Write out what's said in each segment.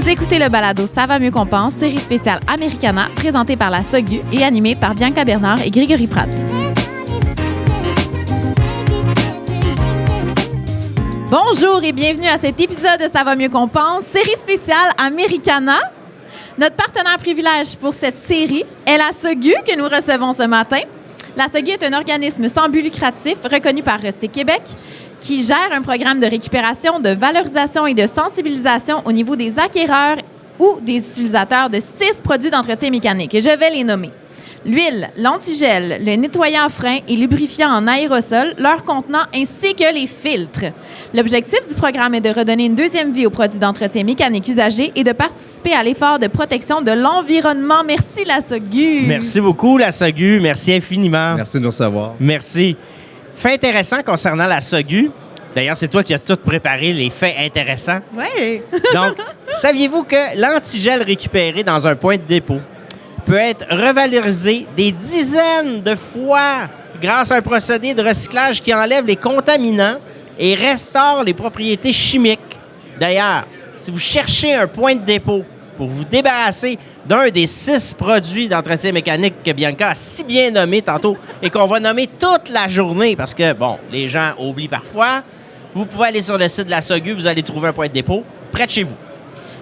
Vous écoutez le balado Ça va mieux qu'on pense, série spéciale Americana, présentée par la SOGU et animée par Bianca Bernard et Grégory Pratt. Bonjour et bienvenue à cet épisode de Ça va mieux qu'on pense, série spéciale Americana. Notre partenaire privilège pour cette série est la SOGU que nous recevons ce matin. La SOGU est un organisme sans but lucratif reconnu par Rustic Québec qui gère un programme de récupération, de valorisation et de sensibilisation au niveau des acquéreurs ou des utilisateurs de 6 produits d'entretien mécanique. Et je vais les nommer. L'huile, l'antigel, le nettoyant frein et lubrifiant en aérosol, leurs contenants ainsi que les filtres. L'objectif du programme est de redonner une deuxième vie aux produits d'entretien mécanique usagés et de participer à l'effort de protection de l'environnement. Merci, la SOGU. Merci beaucoup, la SOGU. Merci infiniment. Merci de nous recevoir. Merci. Fait intéressant concernant la SOGU. D'ailleurs, c'est toi qui as tout préparé, les faits intéressants. Oui. Donc, saviez-vous que l'antigel récupéré dans un point de dépôt peut être revalorisé des dizaines de fois grâce à un procédé de recyclage qui enlève les contaminants et restaure les propriétés chimiques. D'ailleurs, si vous cherchez un point de dépôt pour vous débarrasser d'un des 6 produits d'entretien mécanique que Bianca a si bien nommé tantôt et qu'on va nommer toute la journée parce que, bon, les gens oublient parfois, vous pouvez aller sur le site de la SOGU, vous allez trouver un point de dépôt près de chez vous.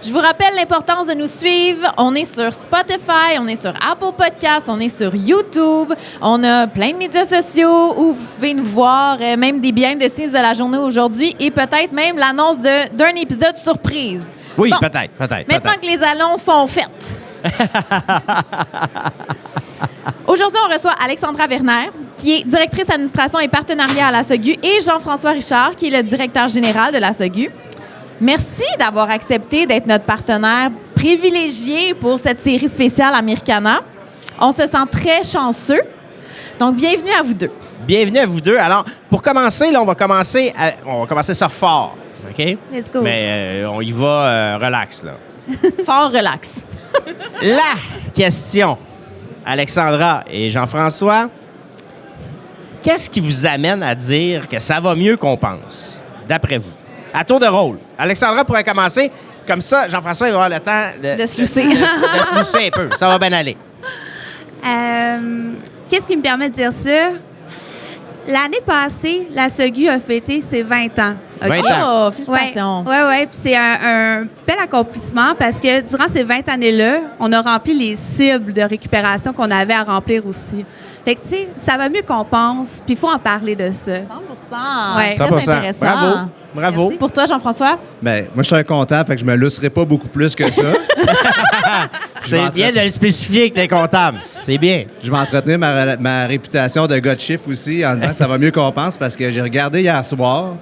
Je vous rappelle l'importance de nous suivre. On est sur Spotify, on est sur Apple Podcasts, on est sur YouTube. On a plein de médias sociaux où vous pouvez nous voir, même des behind the scenes de la journée aujourd'hui et peut-être même l'annonce d'un épisode surprise. Oui, Bon, peut-être. Maintenant que les annonces sont faites. Aujourd'hui, on reçoit Alexandra Werner, qui est directrice administration et partenariat à la SOGU, et Jean-François Richard, qui est le directeur général de la SOGU. Merci d'avoir accepté d'être notre partenaire privilégié pour cette série spéciale Americana. On se sent très chanceux. Donc, bienvenue à vous deux. Bienvenue à vous deux. Alors, pour commencer, là, on va commencer ça fort, OK? Let's go. Mais on y va relax, là. Fort relax. La question, Alexandra et Jean-François, qu'est-ce qui vous amène à dire que ça va mieux qu'on pense, d'après vous? À tour de rôle. Alexandra pourrait commencer. Comme ça, Jean-François, il va avoir le temps De se lousser. de se lousser un peu. Ça va bien aller. Qu'est-ce qui me permet de dire ça? L'année passée, la SOGU a fêté ses 20 ans. OK? 20 ans. Oh, félicitations. Oui. Puis c'est un bel accomplissement parce que durant ces 20 années-là, on a rempli les cibles de récupération qu'on avait à remplir aussi. Fait que, tu sais, ça va mieux qu'on pense, puis il faut en parler de ça. 100%. Ouais. Très 100%. intéressant. Bravo. Merci. Pour toi, Jean-François? Bien, moi, je suis un comptable, fait que je me lousserai pas beaucoup plus que ça. C'est bien de le spécifier que tu es comptable. C'est bien. Je vais entretenir ma réputation de gars de chiffre aussi en disant que ça va mieux qu'on pense parce que j'ai regardé hier soir,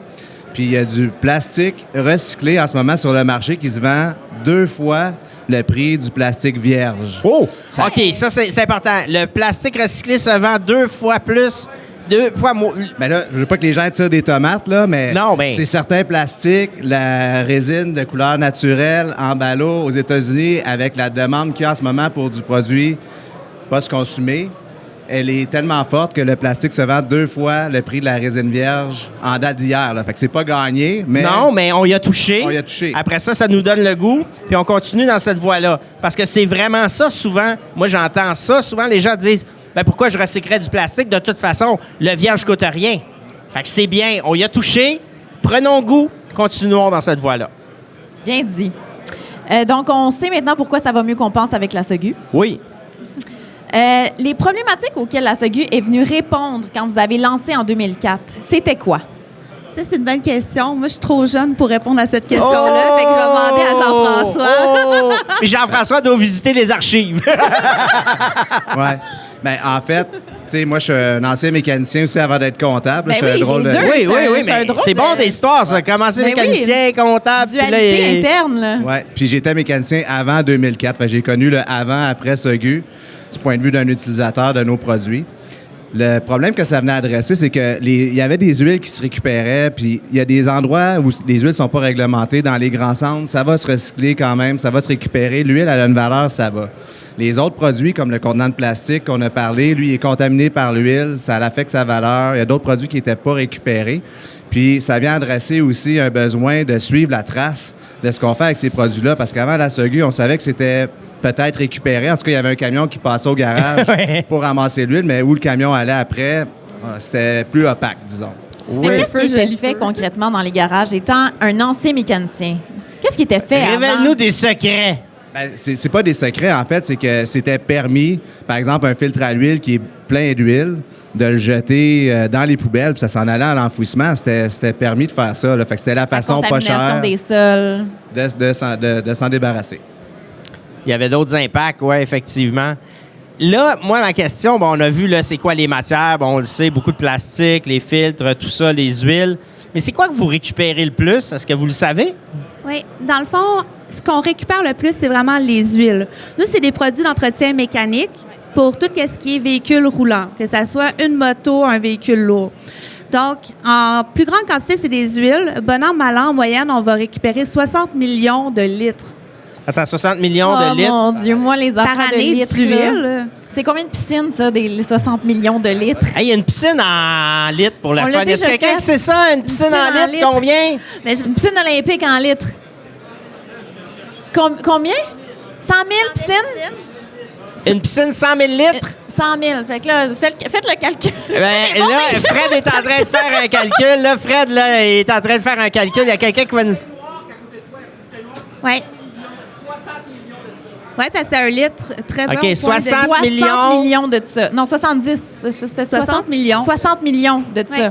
puis il y a du plastique recyclé en ce moment sur le marché qui se vend 2 fois le prix du plastique vierge. Oh! OK, ça, c'est important. Le plastique recyclé se vend 2 fois plus. 2 fois moins. Mais là, je veux pas que les gens tirent des tomates, là, mais Non, ben- c'est certains plastiques, la résine de couleur naturelle en ballot aux États-Unis avec la demande qu'il y a en ce moment pour du produit post-consumé, elle est tellement forte que le plastique se vend 2 fois le prix de la résine vierge en date d'hier. Là. Fait que c'est pas gagné, mais Non, mais on y a touché. on y a touché. Après ça, ça nous donne le goût, puis on continue dans cette voie-là. Parce que c'est vraiment ça, souvent. Moi, j'entends ça. Souvent, les gens disent ben pourquoi je recyclerais du plastique? De toute façon, le vierge coûte rien. Fait que c'est bien. On y a touché. Prenons goût. Continuons dans cette voie-là. Bien dit. Donc, on sait maintenant pourquoi ça va mieux qu'on pense avec la SOGU. Oui. Les problématiques auxquelles la SOGU est venue répondre quand vous avez lancé en 2004, c'était quoi? Ça, c'est une bonne question. Moi, je suis trop jeune pour répondre à cette question-là. Fait que je vais demander à Jean-François. Oh! Puis Jean-François doit visiter les archives. Ouais. Ben, en fait, tu sais, moi, je suis un ancien mécanicien aussi avant d'être comptable. Ben Je suis oui, un drôle les de... deux. Oui, c'est un mais drôle c'est de- bon des histoires, ça. Commencer Ben oui. mécanicien, comptable. puis là, Dualité interne, là. Ouais. Puis j'étais mécanicien avant 2004. Fait que j'ai connu le avant-après SOGU du point de vue d'un utilisateur de nos produits. Le problème que ça venait adresser, c'est que il y avait des huiles qui se récupéraient, puis il y a des endroits où les huiles sont pas réglementées. Dans les grands centres, ça va se recycler quand même, ça va se récupérer. L'huile, elle a une valeur, ça va. Les autres produits, comme le contenant de plastique qu'on a parlé, lui, il est contaminé par l'huile, ça affecte sa valeur. Il y a d'autres produits qui n'étaient pas récupérés. Puis ça vient adresser aussi un besoin de suivre la trace de ce qu'on fait avec ces produits-là. Parce qu'avant la SOGU, on savait que c'était peut-être récupéré. En tout cas, il y avait un camion qui passait au garage pour ramasser l'huile, mais où le camion allait après, c'était plus opaque, disons. Mais qu'est-ce qui était fait concrètement dans les garages, étant un ancien mécanicien? Qu'est-ce qui était fait Révèle-nous des secrets. Ben, c'est pas des secrets, en fait. C'est que c'était permis, par exemple, un filtre à l'huile qui est plein d'huile, de le jeter dans les poubelles, puis ça s'en allait à l'enfouissement. C'était permis de faire ça. Là. Fait que c'était la façon pas chère des sols. de s'en débarrasser. Il y avait d'autres impacts, oui, effectivement. Là, moi, ma question, bon, on a vu, là, c'est quoi les matières? Bon, on le sait, beaucoup de plastique, les filtres, tout ça, les huiles. Mais c'est quoi que vous récupérez le plus? Est-ce que vous le savez? Oui. Dans le fond, ce qu'on récupère le plus, c'est vraiment les huiles. Nous, c'est des produits d'entretien mécanique pour tout ce qui est véhicule roulant, que ce soit une moto, un véhicule lourd. Donc, en plus grande quantité, c'est des huiles. Bon an, mal an, en moyenne, on va récupérer 60 millions de litres. Attends, 60 millions de litres? Oh mon Dieu, moi, les affaires Par de année litres. d'huile. C'est combien de piscines, ça, les 60 millions de litres? Il y a une piscine en litres pour le On fun. l'a Y a déjà quelqu'un fait. qui sait ça? Une piscine en litres, combien? Une piscine olympique en litres. Combien? 100 000 piscines? Une piscine 100 000 litres? 100 000. Fait que là, faites le calcul. Ben, là, Fred est en train de faire un calcul. Là, Fred, là, est en train de faire un calcul. Il y a quelqu'un qui va nous... Oui. Oui, parce que c'est un litre très bon. OK, point de- 60 millions. 60 millions de ça. Non, 70. C'était 60 millions. 60 millions de ça. Ouais.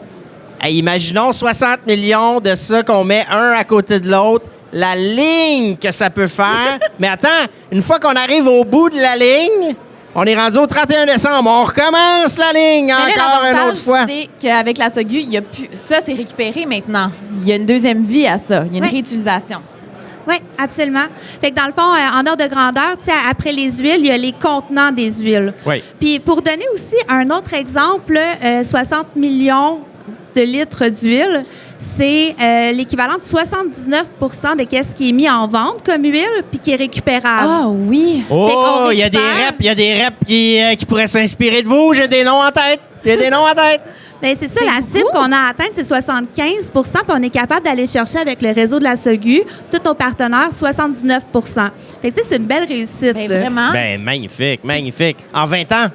Hey, imaginons 60 millions de ça qu'on met un à côté de l'autre. La ligne que ça peut faire. Mais attends, une fois qu'on arrive au bout de la ligne, on est rendu au 31 décembre. On recommence la ligne Mais là, encore une l'avantage, autre fois. c'est qu'avec la SOGU, il y a plus... ça, c'est récupéré maintenant. Il y a une deuxième vie à ça. Il y a une Ouais. réutilisation. Oui, absolument. Fait que dans le fond, en ordre de grandeur, tu sais, après les huiles, il y a les contenants des huiles. Oui. Puis pour donner aussi un autre exemple, 60 millions de litres d'huile, c'est l'équivalent de 79 de ce qui est mis en vente comme huile puis qui est récupérable. Ah oui. Fait Oh, qu'on il y a des récupère- reps, il y a des reps qui pourraient s'inspirer de vous. J'ai des noms en tête. J'ai des noms en tête. Bien, c'est ça, la cible qu'on a atteinte, c'est 75 puis on est capable d'aller chercher avec le réseau de la SOGU, tous nos partenaires, 79 Fait que tu sais, c'est une belle réussite. Ben, là. vraiment. Ben, magnifique, magnifique. En 20 ans?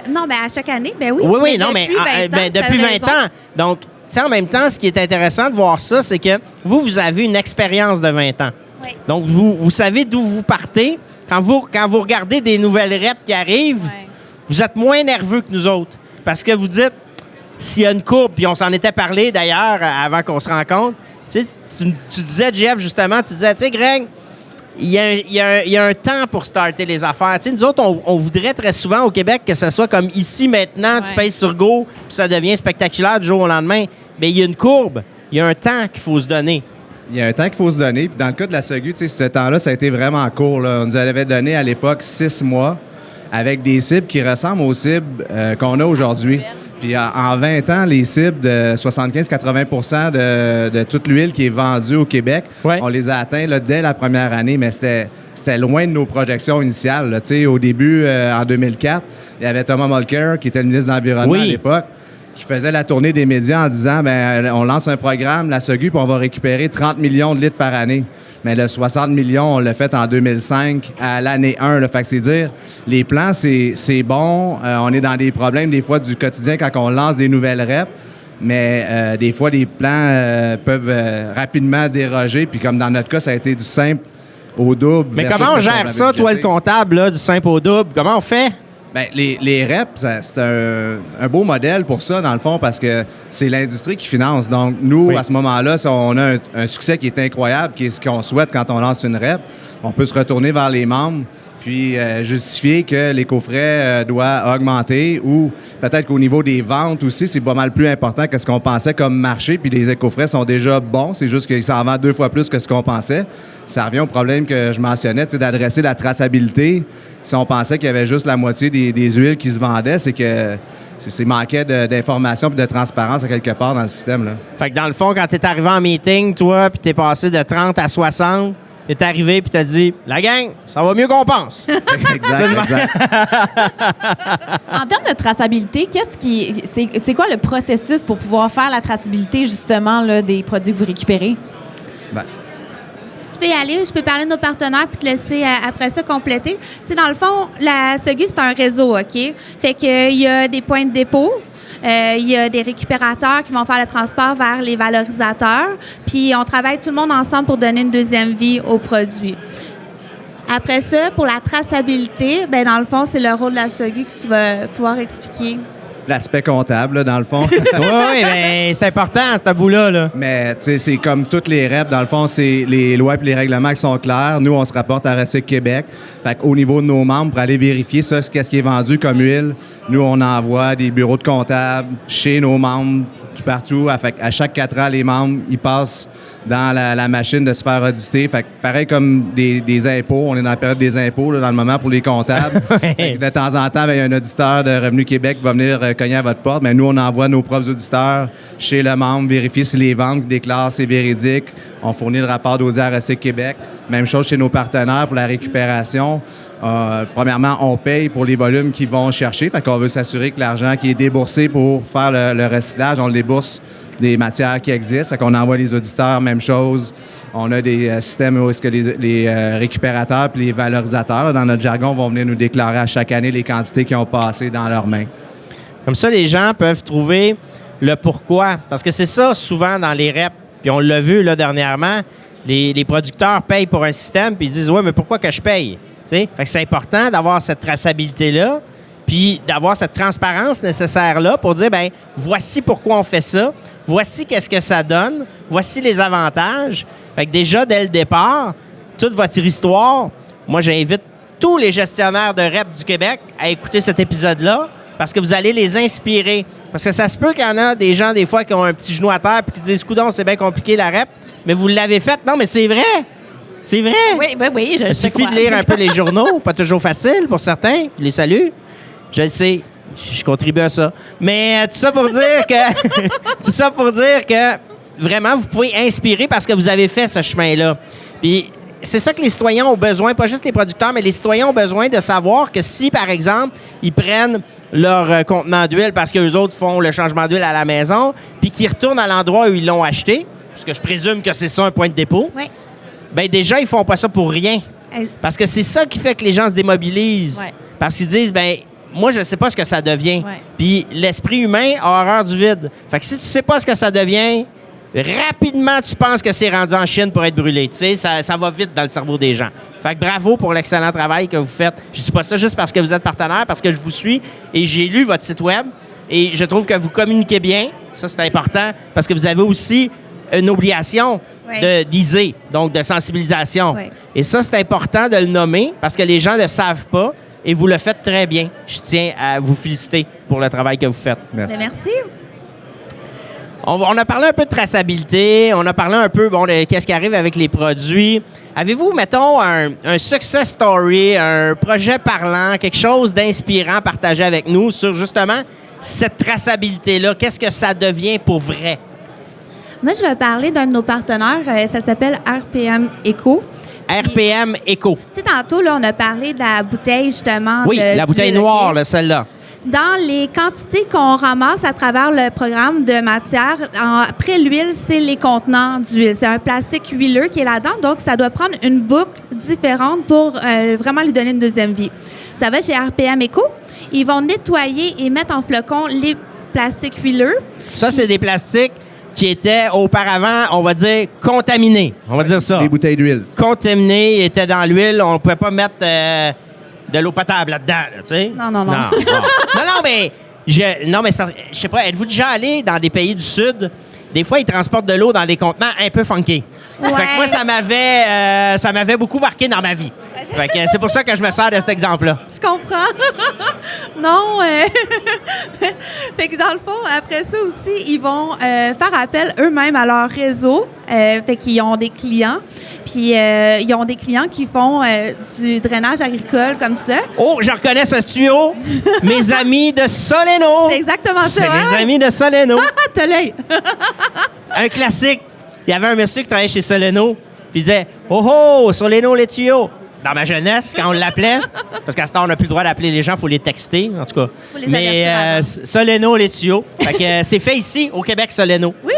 Non, mais à chaque année, ben oui. Oui, non, mais depuis 20 ans. ans. Donc, tu sais, en même temps, ce qui est intéressant de voir ça, c'est que vous avez une expérience de 20 ans. Oui. Donc, vous savez d'où vous partez. Quand vous regardez des nouvelles reps qui arrivent, Ouais. vous êtes moins nerveux que nous autres. Parce que vous dites, s'il y a une courbe, puis on s'en était parlé d'ailleurs avant qu'on se rencontre, tu sais, tu disais, Jeff, justement, tu disais, tu sais, Greg, il y a un temps pour starter les affaires. Tu sais, nous autres, on voudrait très souvent au Québec que ce soit comme ici, maintenant, tu Ouais. pèses sur Go, puis ça devient spectaculaire du jour au lendemain. Mais il y a une courbe, il y a un temps qu'il faut se donner. Il y a un temps qu'il faut se donner. Puis dans le cas de la SOGU, tu sais, ce temps-là, ça a été vraiment court. Là. On nous avait donné à l'époque 6 mois avec des cibles qui ressemblent aux cibles qu'on a aujourd'hui. Puis en 20 ans, les cibles de 75-80 de toute l'huile qui est vendue au Québec, Ouais. on les a atteints là, dès la première année, mais c'était loin de nos projections initiales. Là. Tu sais, au début, en 2004, il y avait Thomas Mulcair, qui était le ministre de l'Environnement Oui. à l'époque, qui faisait la tournée des médias en disant ben on lance un programme, la SOGU, puis on va récupérer 30 millions de litres par année. Mais le 60 millions, on l'a fait en 2005 à l'année 1. Là. Fait que c'est dire, les plans, c'est bon. On est dans des problèmes des fois du quotidien quand on lance des nouvelles reps. Mais des fois, les plans peuvent rapidement déroger. Puis comme dans notre cas, ça a été du simple au double. Mais versus comment on ce qu'on gère avait ça, toi, le budgété. comptable, là, du simple au double? Comment on fait? Ben, les reps, c'est un beau modèle pour ça, dans le fond, parce que c'est l'industrie qui finance. Donc, nous, Oui. à ce moment-là, si on a un succès qui est incroyable, qui est ce qu'on souhaite quand on lance une rep, on peut se retourner vers les membres puis justifier que les coffrets doivent augmenter ou peut-être qu'au niveau des ventes aussi, c'est pas mal plus important que ce qu'on pensait comme marché. Puis les éco-frais sont déjà bons, c'est juste qu'ils s'en vendent 2 fois plus que ce qu'on pensait. Ça revient au problème que je mentionnais, tu sais, d'adresser la traçabilité. Si on pensait qu'il y avait juste la moitié des huiles qui se vendaient, c'est que c'est manquait d'information et de transparence à quelque part dans le système. Là. Fait que dans le fond, quand t'es arrivé en meeting, toi, puis t'es passé de 30 à 60, t'es arrivé puis t'as dit « La gang, ça va mieux qu'on pense. » exact. En termes de traçabilité, c'est quoi le processus pour pouvoir faire la traçabilité, justement, là, des produits que vous récupérez? Ben, Tu peux y aller, je peux parler de nos partenaires puis te laisser après ça compléter. Tu sais, dans le fond, la SOGU, c'est un réseau, OK? Fait qu'il y a des points de dépôt. Il y a des récupérateurs qui vont faire le transport vers les valorisateurs. Puis on travaille tout le monde ensemble pour donner une deuxième vie aux produits. Après ça, pour la traçabilité, ben dans le fond, c'est le rôle de la SOGU que tu vas pouvoir expliquer. l'aspect comptable, là, dans le fond. Oui, mais c'est important, ce bout-là. Là. Mais, tu sais, c'est comme toutes les reps. Dans le fond, c'est les lois et les règlements qui sont clairs. Nous, on se rapporte à Recycle Québec. Fait qu'au niveau de nos membres, pour aller vérifier ça, qu'est-ce qui est vendu comme huile, nous, on envoie des bureaux de comptables chez nos membres, tout partout. Fait à chaque 4 ans, les membres, ils passent dans la machine de se faire auditer. Fait que pareil comme des impôts, on est dans la période des impôts, là, dans le moment, pour les comptables. Fait que de temps en temps, il y a un auditeur de Revenu Québec qui va venir cogner à votre porte. Mais nous, on envoie nos propres auditeurs chez le membre, vérifier si les ventes qu'ils déclarent, c'est véridique. On fournit le rapport d'auditeur à Recycle Québec. Même chose chez nos partenaires pour la récupération. Premièrement, on paye pour les volumes qu'ils vont chercher. Fait qu'on veut s'assurer que l'argent qui est déboursé pour faire le recyclage, on le débourse des matières qui existent. Fait qu'on envoie les auditeurs, même chose. On a des systèmes où est-ce que les récupérateurs et les valorisateurs, là, dans notre jargon, vont venir nous déclarer à chaque année les quantités qui ont passé dans leurs mains. Comme ça, les gens peuvent trouver le pourquoi. Parce que c'est ça, souvent, dans les reps. Puis on l'a vu là dernièrement, les producteurs payent pour un système puis ils disent « Ouais, mais pourquoi que je paye? » Fait que c'est important d'avoir cette traçabilité-là puis d'avoir cette transparence nécessaire-là pour dire, ben voici pourquoi on fait ça, voici qu'est-ce que ça donne, voici les avantages. Fait que déjà, dès le départ, toute votre histoire, moi, j'invite tous les gestionnaires de REP du Québec à écouter cet épisode-là parce que vous allez les inspirer. Parce que ça se peut qu'il y en a des gens, des fois, qui ont un petit genou à terre puis qui disent, coudonc, c'est bien compliqué la REP, mais vous l'avez faite. Non, mais c'est vrai! C'est vrai! Oui, Il suffit de lire un peu les journaux, pas toujours facile pour certains. Je les salue. Je le sais, je contribue à ça. Mais tout ça pour dire que vraiment, vous pouvez inspirer parce que vous avez fait ce chemin-là. Puis c'est ça que les citoyens ont besoin, pas juste les producteurs, mais les citoyens ont besoin de savoir que si, par exemple, ils prennent leur contenant d'huile parce qu'eux autres font le changement d'huile à la maison, puis qu'ils retournent à l'endroit où ils l'ont acheté, parce que je présume que c'est ça un point de dépôt, Oui. bien déjà, ils font pas ça pour rien. Parce que c'est ça qui fait que les gens se démobilisent. Ouais. Parce qu'ils disent, ben moi, je ne sais pas ce que ça devient. Ouais. Puis l'esprit humain a horreur du vide. Fait que si tu sais pas ce que ça devient, rapidement, tu penses que c'est rendu en Chine pour être brûlé. Tu sais, ça va vite dans le cerveau des gens. Fait que bravo pour l'excellent travail que vous faites. Je dis pas ça juste parce que vous êtes partenaire, parce que je vous suis et j'ai lu votre site web et je trouve que vous communiquez bien. Ça, c'est important parce que vous avez aussi une obligation d'ISE, donc de sensibilisation. Oui. Et ça, c'est important de le nommer parce que les gens ne le savent pas. Et vous le faites très bien. Je tiens à vous féliciter pour le travail que vous faites. Merci. Ben, merci. On a parlé un peu de traçabilité. On a parlé un peu de qu'est-ce qui arrive avec les produits. Avez-vous, mettons, un success story, un projet parlant, quelque chose d'inspirant partagé avec nous sur justement cette traçabilité-là? Qu'est-ce que ça devient pour vrai? Moi, je vais parler d'un de nos partenaires. Ça s'appelle RPM Eco. RPM Eco. Tu sais, tantôt, là, on a parlé de la bouteille, justement. Oui, la bouteille d'huile, noire, OK? là, celle-là. Dans les quantités qu'on ramasse à travers le programme de matière, après l'huile, c'est les contenants d'huile. C'est un plastique huileux qui est là-dedans, donc ça doit prendre une boucle différente pour vraiment lui donner une deuxième vie. Ça va chez RPM Eco. Ils vont nettoyer et mettre en flocon les plastiques huileux. Ça, c'est des plastiques qui étaient auparavant, on va dire, contaminés. On va dire ça. Des bouteilles d'huile. Contaminés, étaient dans l'huile. On ne pouvait pas mettre de l'eau potable là-dedans, là, tu sais. Non. Non, mais c'est parce que, je sais pas, êtes-vous déjà allé dans des pays du Sud? Des fois, ils transportent de l'eau dans des contenants un peu funky. Ouais. Fait que moi, ça m'avait beaucoup marqué dans ma vie. Fait que c'est pour ça que je me sers de cet exemple-là. Je comprends. Non. Fait que dans le fond, après ça aussi, ils vont faire appel eux-mêmes à leur réseau. Fait qu'ils ont des clients. Puis ils ont des clients qui font du drainage agricole comme ça. Oh, je reconnais ce tuyau. Mes amis de Soleno. C'est exactement ça. C'est mes amis de Soleno. T'as l'œil. Un classique. Il y avait un monsieur qui travaillait chez Soleno. Puis Puis il disait « Oh oh, Soleno les tuyaux ». Dans ma jeunesse, quand on l'appelait, parce qu'à ce temps, on n'a plus le droit d'appeler les gens, il faut les texter, en tout cas. Faut les avertir Soleno les tuyaux. Fait que c'est fait ici, au Québec, Soleno. Oui.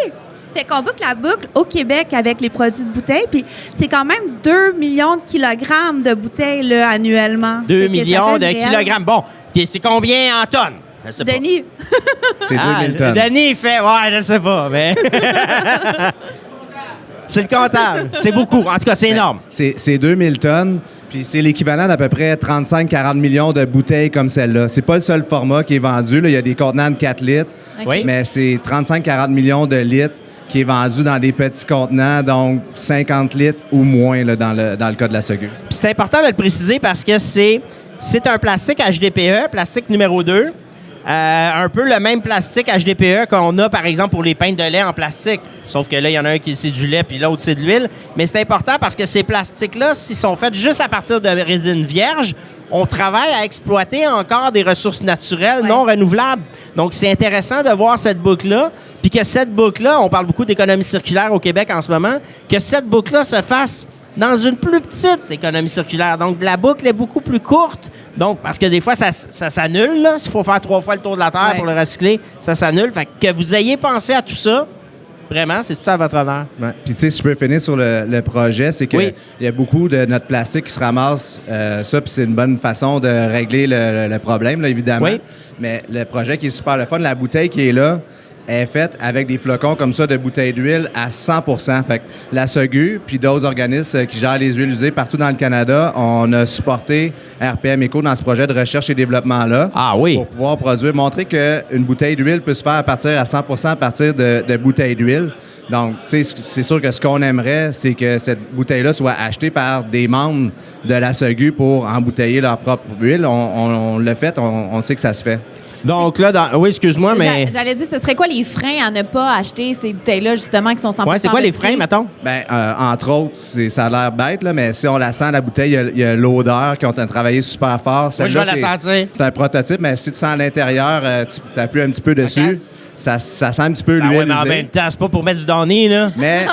Fait qu'on boucle la boucle au Québec avec les produits de bouteilles. Puis c'est quand même 2 millions de kilogrammes de bouteilles là, annuellement. 2 Fait que ça millions fait de une réelle- kilogrammes. Bon, puis c'est combien en tonnes? Je sais pas. Denis, C'est 2000 tonnes. Denis, il fait, ouais, je sais pas, mais. C'est le comptable. C'est beaucoup. En tout cas, c'est énorme. C'est 2000 tonnes, puis c'est l'équivalent d'à peu près 35-40 millions de bouteilles comme celle-là. C'est pas le seul format qui est vendu. Là. Il y a des contenants de 4 litres, Oui. mais c'est 35-40 millions de litres qui est vendu dans des petits contenants, donc 50 litres ou moins là, dans le cas de la Sogu. Puis c'est important de le préciser parce que c'est un plastique HDPE, plastique numéro 2. Un peu le même plastique HDPE qu'on a, par exemple, pour les pintes de lait en plastique. Sauf que là, il y en a un qui c'est du lait, puis l'autre, c'est de l'huile. Mais c'est important parce que ces plastiques-là, s'ils sont faits juste à partir de résine vierge, on travaille à exploiter encore des ressources naturelles non renouvelables. Donc, c'est intéressant de voir cette boucle-là, puis que cette boucle-là, on parle beaucoup d'économie circulaire au Québec en ce moment, que cette boucle-là se fasse dans une plus petite économie circulaire. Donc, la boucle est beaucoup plus courte. Donc, parce que des fois, ça s'annule. Là. S'il faut faire 3 fois le tour de la Terre pour le recycler, ça s'annule. Fait que vous ayez pensé à tout ça, vraiment, c'est tout à votre honneur. Ouais. Puis, tu sais, si je peux finir sur le projet, c'est qu'il Oui. y a beaucoup de notre plastique qui se ramasse, ça, puis c'est une bonne façon de régler le problème, là, évidemment. Oui. Mais le projet qui est super le fun, la bouteille qui est là, est faite avec des flocons comme ça de bouteilles d'huile à 100 %. Fait que la SOGU, puis d'autres organismes qui gèrent les huiles usées partout dans le Canada, on a supporté RPM Éco dans ce projet de recherche et développement-là. Ah oui. Pour pouvoir produire, montrer qu'une bouteille d'huile peut se faire à partir à 100 % à partir de bouteilles d'huile. Donc, tu sais, c'est sûr que ce qu'on aimerait, c'est que cette bouteille-là soit achetée par des membres de la SOGU pour embouteiller leur propre huile. On l'a fait, on sait que ça se fait. Donc là, oui, excuse-moi, mais... J'allais dire, ce serait quoi les freins à ne pas acheter ces bouteilles-là, justement, qui sont 100% Ouais, c'est quoi les recyclées? freins, mettons? Bien, entre autres, ça a l'air bête, là, mais si on la sent, la bouteille, il y a l'odeur qui ont travaillé super fort. Moi, je Celle-là, vais la sentir. C'est un prototype, mais si tu sens à l'intérieur, tu appuies un petit peu dessus, Ok. ça sent un petit peu Ben l'huile ouais, mais en usée. même temps, c'est pas pour mettre du donné, là. Mais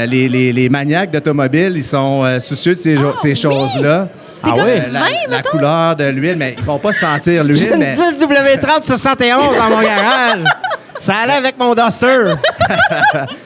les maniaques d'automobile, ils sont soucieux de ces choses-là. C'est comme ouais? du vin, La mettons? couleur de l'huile, mais ils vont pas sentir J'ai l'huile. une Mais 10 W30-71 dans mon garage. Ça allait avec mon Duster.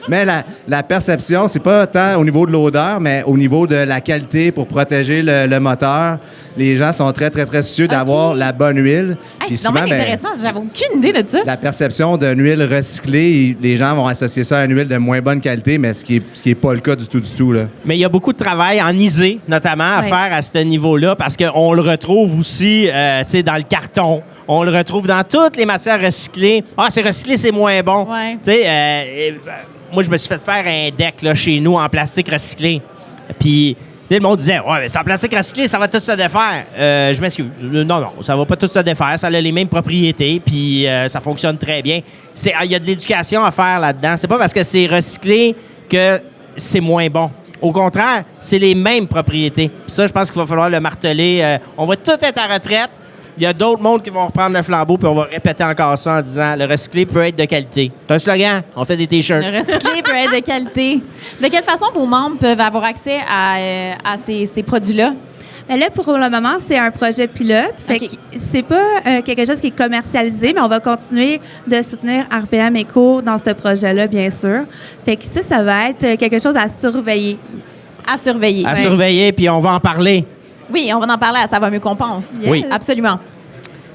Mais la perception, c'est pas tant au niveau de l'odeur, mais au niveau de la qualité pour protéger le moteur. Les gens sont très, très, très soucieux d'avoir la bonne huile. Hey, Puis c'est vraiment souvent, ben, intéressant. J'avais aucune idée de ça. la perception d'une huile recyclée, les gens vont associer ça à une huile de moins bonne qualité, mais ce qui est pas le cas du tout, là. Mais il y a beaucoup de travail en isée, notamment, à Ouais. faire à ce niveau-là, parce qu'on le retrouve aussi tu sais, dans le carton. On le retrouve dans toutes les matières recyclées. Ah, c'est recyclé, c'est moins bon. Ouais. Tu sais, moi, je me suis fait faire un deck là, chez nous en plastique recyclé. Puis, tu sais, le monde disait, ouais, mais c'est en plastique recyclé, ça va tout se défaire. Je m'excuse. Non, ça va pas tout se défaire. Ça a les mêmes propriétés, puis ça fonctionne très bien. Il y a de l'éducation à faire là-dedans. C'est pas parce que c'est recyclé que c'est moins bon. Au contraire, c'est les mêmes propriétés. Puis ça, je pense qu'il va falloir le marteler. On va tout être à retraite. Il y a d'autres mondes qui vont reprendre le flambeau, puis on va répéter encore ça en disant le recyclé peut être de qualité. C'est un slogan. On fait des T-shirts. Le recyclé peut être de qualité. De quelle façon vos membres peuvent avoir accès à ces produits-là? ben là, pour le moment, c'est un projet pilote. Fait OK. que c'est pas quelque chose qui est commercialisé, mais on va continuer de soutenir RPM Éco dans ce projet-là, bien sûr. Fait que ça va être quelque chose à surveiller. À surveiller. À Ouais. surveiller, puis on va en parler. Oui, on va en parler à Ça va mieux qu'on pense. Yes. Oui. Absolument.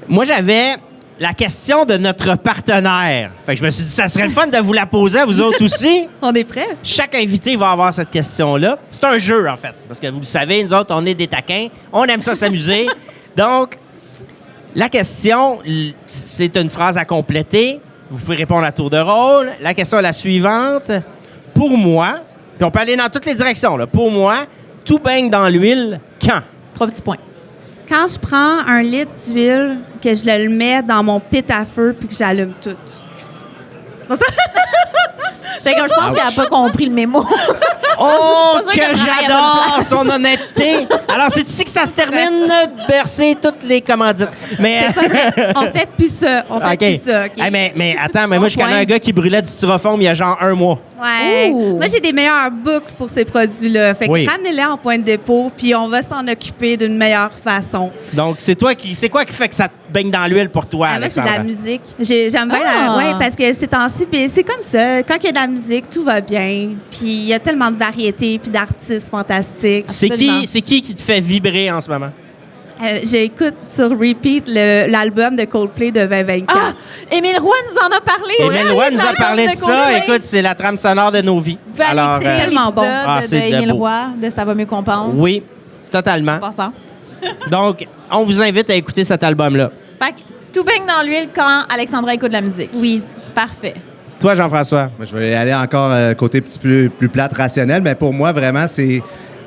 Moi, j'avais la question de notre partenaire. Fait que je me suis dit, ça serait le fun de vous la poser à vous autres aussi. On est prêts? Chaque invité va avoir cette question-là. C'est un jeu, en fait. Parce que vous le savez, nous autres, on est des taquins. On aime ça s'amuser. Donc, la question, c'est une phrase à compléter. Vous pouvez répondre à tour de rôle. La question est la suivante. Pour moi, puis on peut aller dans toutes les directions, là. Pour moi, tout baigne dans l'huile quand? 3 petits points. Quand je prends un litre d'huile, que je le mets dans mon pit à feu puis que j'allume tout. Je pense qu'elle n'a pas compris le mémo. Oh, C'est pas sûr que qu'elle travaille à bonne j'adore place. son honnêteté! Alors, c'est ici que ça se termine, bercer toutes les commandites. Mais. On fait plus ça. On fait OK. plus ça. OK? Hey, mais attends, mais moi, je connais point. un gars qui brûlait du styrofoam il y a genre 1 mois. Ouais. Ouh. Moi, j'ai des meilleures boucles pour ces produits-là. Fait que Oui. ramenez-les en point de dépôt, puis on va s'en occuper d'une meilleure façon. Donc, c'est quoi qui fait que ça te baigne dans l'huile pour toi, Moi, c'est de Alexandra? la musique. J'aime bien Ah. parce que ces temps-ci, puis c'est comme ça. Quand il y a de la musique, tout va bien. Puis il y a tellement de variétés, puis d'artistes fantastiques. Absolument. C'est qui te fait vibrer en ce moment? J'écoute sur repeat l'album de Coldplay de 2024. Ah! Émile Roy nous en a parlé. Émile Roy nous a L'album parlé de ça. Coldplay. Écoute, c'est la trame sonore de nos vies. Vous allez écouter tellement bon. l'épisode Ah, c'est de Émile beau. Roy de Ça va mieux qu'on pense. Oui, totalement. En passant. Donc, on vous invite à écouter cet album-là. Fait que tout baigne dans l'huile quand Alexandra écoute de la musique. Oui. Parfait. Toi, Jean-François. Moi, je vais aller encore côté petit peu plus plate, rationnel, mais pour moi, vraiment, c'est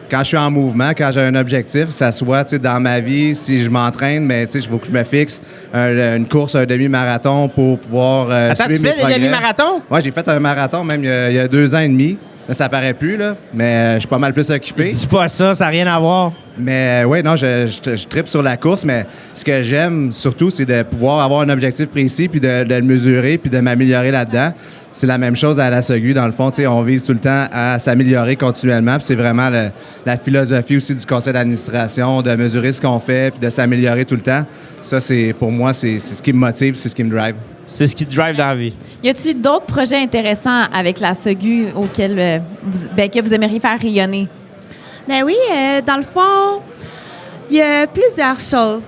quand je suis en mouvement, quand j'ai un objectif, que ça soit dans ma vie, si je m'entraîne, mais il faut que je me fixe une course, un demi-marathon pour pouvoir Attends, tu suivre mes fais des progrès. demi-marathons? Oui, j'ai fait un marathon même il y a 2 ans et demi. Là, ça paraît plus, là, mais je suis pas mal plus occupé. Dis pas ça, ça n'a rien à voir. Mais oui, non, je tripe sur la course, mais ce que j'aime surtout, c'est de pouvoir avoir un objectif précis, puis de le mesurer, puis de m'améliorer là-dedans. C'est la même chose à la SOGU, dans le fond. On vise tout le temps à s'améliorer continuellement, puis c'est vraiment la philosophie aussi du conseil d'administration, de mesurer ce qu'on fait, puis de s'améliorer tout le temps. Ça, pour moi, c'est ce qui me motive, c'est ce qui me drive. C'est ce qui te drive dans la vie. Y a-t-il d'autres projets intéressants avec la SOGU auxquels que vous aimeriez faire rayonner? Ben oui, dans le fond, il y a plusieurs choses.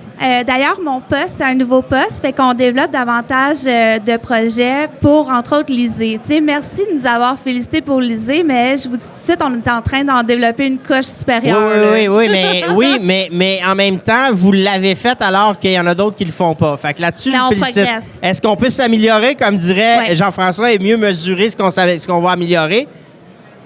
D'ailleurs, mon poste, c'est un nouveau poste, fait qu'on développe davantage de projets pour, entre autres, l'ISée. Tu sais, merci de nous avoir félicités pour l'ISée, mais je vous dis tout de suite, on est en train d'en développer une coche supérieure. Mais en même temps, vous l'avez fait alors qu'il y en a d'autres qui le font pas. Fait que là-dessus, je Mais vous on félicite. progresse. Est-ce qu'on peut s'améliorer, comme dirait Ouais. Jean-François, et mieux mesurer ce qu'on va améliorer?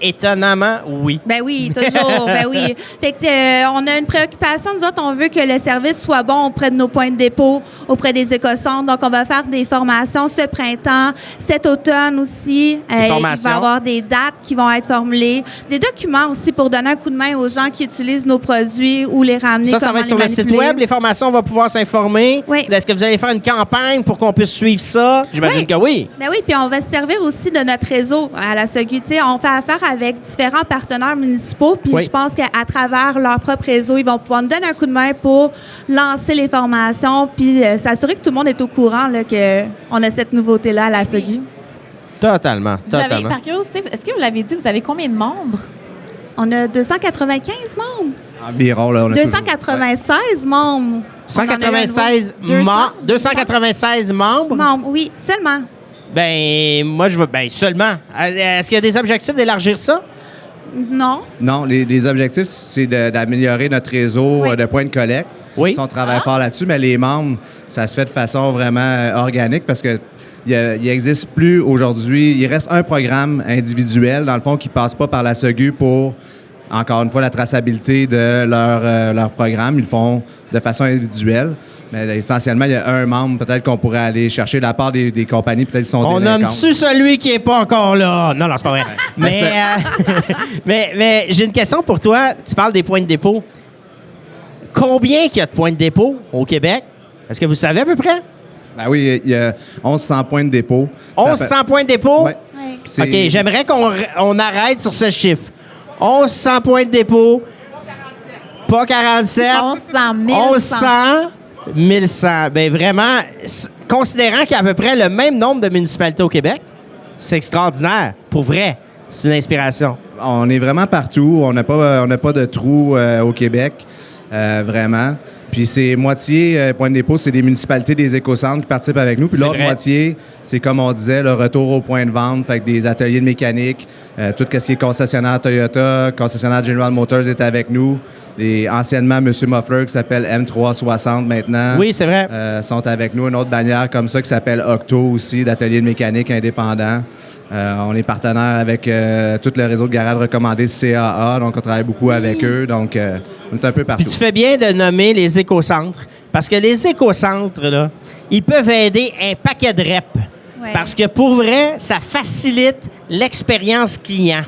Étonnamment, oui. Ben oui, toujours. Ben oui. Fait que on a une préoccupation. Nous autres, on veut que le service soit bon auprès de nos points de dépôt, auprès des écocentres. Donc, on va faire des formations ce printemps, cet automne aussi. Il va y formations. avoir des dates qui vont être formulées, des documents aussi pour donner un coup de main aux gens qui utilisent nos produits ou les ramener. Ça va comment être sur les le site manipuler. web. Les formations, on va pouvoir s'informer. Oui. Est-ce que vous allez faire une campagne pour qu'on puisse suivre ça? J'imagine Oui. que oui. Ben oui, puis on va se servir aussi de notre réseau à la SOGU. Tu sais, on fait affaire avec différents partenaires municipaux, puis Oui. je pense qu'à travers leur propre réseau, ils vont pouvoir nous donner un coup de main pour lancer les formations, puis s'assurer que tout le monde est au courant là, qu'on a cette nouveauté-là à la SOGU. Totalement. Vous avez, par curiosité, est-ce que vous l'avez dit, vous avez combien de membres? On a 295 membres. Environ, là, on a 296 membres. 196 296 membres? Membres, oui, seulement. Ben, moi, je veux. Ben, seulement. Est-ce qu'il y a des objectifs d'élargir ça? Non. Non, les objectifs, c'est d'améliorer notre réseau Oui. de points de collecte. Oui. Ça, on travaille fort là-dessus, mais les membres, ça se fait de façon vraiment organique parce que il n'existe plus aujourd'hui. Il reste un programme individuel, dans le fond, qui ne passe pas par la SOGU pour, encore une fois, la traçabilité de leur programme. Ils le font de façon individuelle. Mais essentiellement, il y a un membre peut-être qu'on pourrait aller chercher de la part des compagnies. Peut-être qu'ils sont On délinquantes. nomme-tu celui qui n'est pas encore là? Non, c'est pas vrai. mais j'ai une question pour toi. Tu parles des points de dépôt. Combien qu'il y a de points de dépôt au Québec? Est-ce que vous savez à peu près? Ben oui, il y a 1100 points de dépôt. 1100 points de dépôt? Oui. Oui. OK, j'aimerais qu'on arrête sur ce chiffre. 1100 points de dépôt. Pas 47. 1100, 1100, 1100. Ben vraiment, considérant qu'il y a à peu près le même nombre de municipalités au Québec, c'est extraordinaire. Pour vrai, c'est une inspiration. On est vraiment partout. On n'a pas de trou au Québec, vraiment. Puis c'est moitié, point de dépôt, c'est des municipalités, des écocentres qui participent avec nous. Puis C'est l'autre vrai. moitié, c'est comme on disait, le retour au point de vente, fait que des ateliers de mécanique, tout ce qui est concessionnaire Toyota, concessionnaire General Motors est avec nous. Et anciennement, M. Muffler, qui s'appelle M360 maintenant. Oui, c'est vrai. Sont avec nous. Une autre bannière comme ça qui s'appelle Octo aussi, d'ateliers de mécanique indépendants. On est partenaire avec tout le réseau de garages recommandés CAA, donc on travaille beaucoup avec eux. Donc, on est un peu partout. Puis tu fais bien de nommer les écocentres, parce que les écocentres, là, ils peuvent aider un paquet de reps. Ouais. Parce que pour vrai, ça facilite l'expérience client.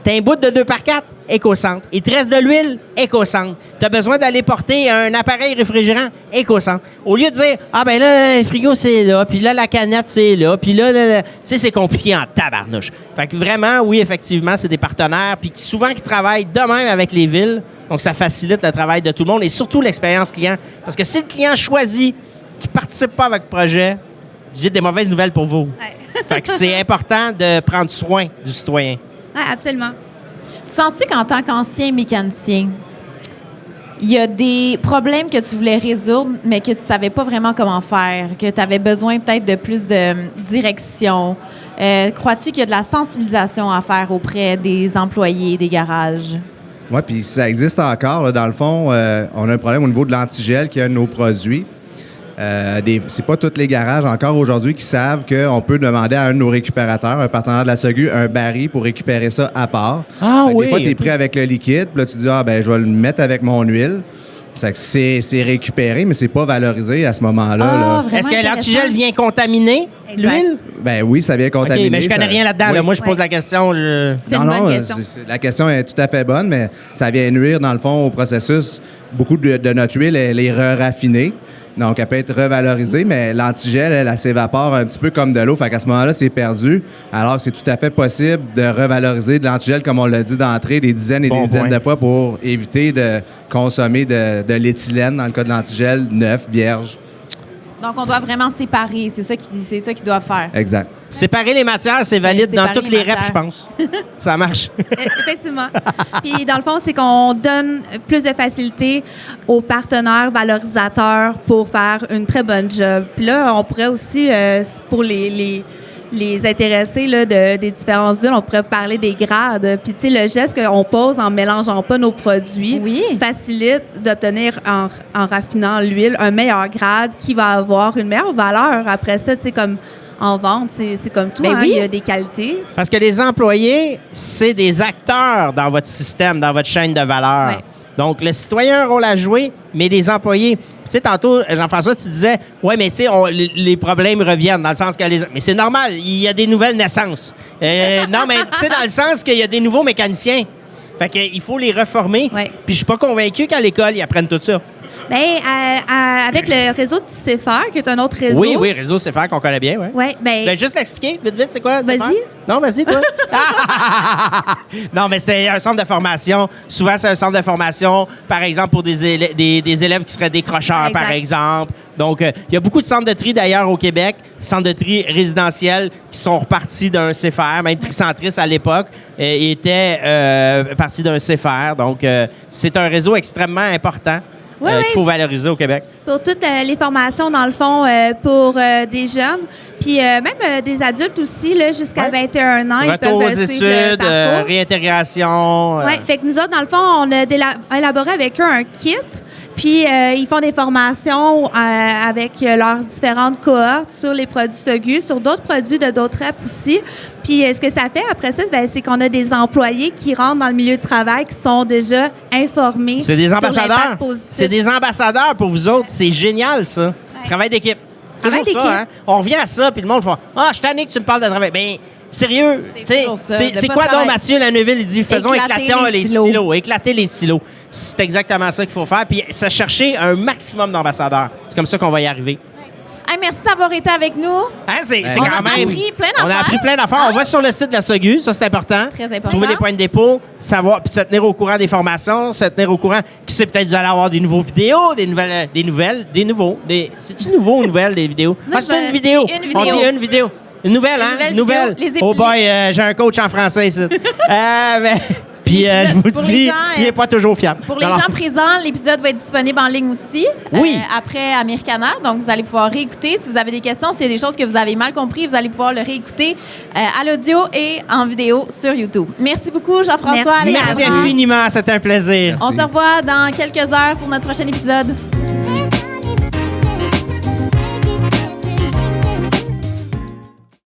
T'as un bout de 2x4, Écocentre. Il te reste de l'huile? Écocentre. Tu as besoin d'aller porter un appareil réfrigérant? Écocentre. Au lieu de dire, ah ben là, le frigo, c'est là, puis là, la canette, c'est là, puis là, tu sais, c'est compliqué en tabarnouche. Fait que vraiment, oui, effectivement, c'est des partenaires, puis souvent qui travaillent de même avec les villes, donc ça facilite le travail de tout le monde et surtout l'expérience client. Parce que si le client choisit qu'il ne participe pas avec le projet, j'ai des mauvaises nouvelles pour vous. Ouais. Fait que c'est important de prendre soin du citoyen. Ouais, absolument. Tu sens-tu qu'en tant qu'ancien mécanicien, il y a des problèmes que tu voulais résoudre, mais que tu ne savais pas vraiment comment faire, que tu avais besoin peut-être de plus de direction? Crois-tu qu'il y a de la sensibilisation à faire auprès des employés des garages? Oui, puis ça existe encore. Là, dans le fond, on a un problème au niveau de l'antigel qui est un de nos produits. C'est pas tous les garages encore aujourd'hui qui savent qu'on peut demander à un de nos récupérateurs, un partenaire de la SOGU, un baril pour récupérer ça à part. Ah Fait que oui. des fois, tu es pris avec le liquide, puis là, tu dis, ah ben je vais le mettre avec mon huile. C'est récupéré, mais c'est pas valorisé à ce moment-là. Là. Vraiment Est-ce que intéressant. l'antigel vient contaminer Exact. l'huile? Ben oui, ça vient OK, contaminer. mais je connais ça- rien là-dedans. Oui. Là. Moi, je pose Ouais. la question. C'est une bonne question. La question est tout à fait bonne, mais ça vient nuire, dans le fond, au processus. Beaucoup de notre huile, elle est raffinée. Donc, elle peut être revalorisée, mais l'antigel, elle s'évapore un petit peu comme de l'eau. Fait qu'à ce moment-là, c'est perdu. Alors, c'est tout à fait possible de revaloriser de l'antigel, comme on l'a dit d'entrée, des dizaines et Bon des dizaines point. de fois pour éviter de consommer de l'éthylène, dans le cas de l'antigel, neuf, vierge. Donc, on doit vraiment séparer. C'est ça qu'ils doivent faire. Exact. Séparer les matières, c'est valide Ouais, dans séparer toutes les les reps, je matières. pense. Ça marche. Effectivement. Puis, dans le fond, c'est qu'on donne plus de facilité aux partenaires valorisateurs pour faire une très bonne job. Puis là, on pourrait aussi, pour les intéressés là, des différentes huiles, on pourrait parler des grades. Puis, tu sais, le geste qu'on pose en mélangeant pas nos produits Oui. facilite d'obtenir, en raffinant l'huile, un meilleur grade qui va avoir une meilleure valeur. Après ça, tu sais, comme en vente, c'est comme tout, Ben hein, oui. il y a des qualités. Parce que les employés, c'est des acteurs dans votre système, dans votre chaîne de valeur. Ouais. Donc, le citoyen a un rôle à jouer, mais les employés... Tu sais, tantôt, Jean-François, tu disais, ouais, mais tu sais, les problèmes reviennent, dans le sens que Mais c'est normal, il y a des nouvelles naissances. Non, mais tu sais, dans le sens qu'il y a des nouveaux mécaniciens. Fait qu'il faut les reformer. Ouais. Puis je suis pas convaincu qu'à l'école, ils apprennent tout ça. Bien, avec le réseau de CFR, qui est un autre réseau. Oui, réseau CFR qu'on connaît bien, oui. Oui, bien, Ben, juste l'expliquer, vite, c'est quoi? Vas-y. CFR? Non, vas-y, toi. Non, mais c'est un centre de formation. Souvent, c'est un centre de formation, par exemple, pour des élèves qui seraient décrocheurs, Exact. par exemple. Donc, il y a beaucoup de centres de tri, d'ailleurs, au Québec, centres de tri résidentiels qui sont repartis d'un CFR. Même Tricentris, à l'époque, était parti d'un CFR. Donc, c'est un réseau extrêmement important Oui, qu'il oui. faut valoriser au Québec. pour toutes les formations, dans le fond, pour des jeunes, puis même des adultes aussi, là, jusqu'à Ouais. 21 ans, ils Retour peuvent aux suivre le études, parcours. réintégration. Oui, fait que nous autres, dans le fond, on a élaboré avec eux un kit. Puis, ils font des formations avec leurs différentes cohortes sur les produits SOGU, sur d'autres produits de d'autres reps aussi. Puis, ce que ça fait après ça, ben, c'est qu'on a des employés qui rentrent dans le milieu de travail qui sont déjà informés. C'est des sur ambassadeurs. l'impact positif. C'est des ambassadeurs pour vous autres. C'est génial, ça. Travail d'équipe. Travail Toujours ça, d'équipe. hein? On revient à ça, puis le monde fait « Ah, je suis tanné que tu me parles de travail. » Bien, sérieux. C'est tu sais, toujours ça, de c'est pas quoi donc travailler. Mathieu Laneuville? Il dit « Faisons Éclater éclater les les silos. silos. Éclater les silos. » C'est exactement ça qu'il faut faire. Puis se chercher un maximum d'ambassadeurs. C'est comme ça qu'on va y arriver. Hey, merci d'avoir été avec nous. Hein, c'est On quand a même. appris plein On a d'affaires. appris plein d'affaires. On va sur le site de la SOGU, ça c'est important. Très important. Trouver les points de dépôt, savoir, puis se tenir au courant des formations, se tenir au courant. Qui sait, peut-être vous allez avoir des nouveaux vidéos, des nouveaux. C'est-tu nouveau ou nouvelle, des vidéos? Non, C'est une vidéo. Une On vidéo. dit une vidéo. Une nouvelle, hein? Une nouvelle vidéo, les Oh boy, épilés. j'ai un coach en français ici. Puis je vous Pour les dis, gens, il n'est pas toujours fiable. Pour les Alors, gens présents, l'épisode va être disponible en ligne aussi. Oui. Après Americana. Donc, vous allez pouvoir réécouter. Si vous avez des questions, s'il y a des choses que vous avez mal compris, vous allez pouvoir le réécouter à l'audio et en vidéo sur YouTube. Merci beaucoup, Jean-François. Merci. Merci Alexandre. infiniment, c'était un plaisir. On se revoit dans quelques heures pour notre prochain épisode.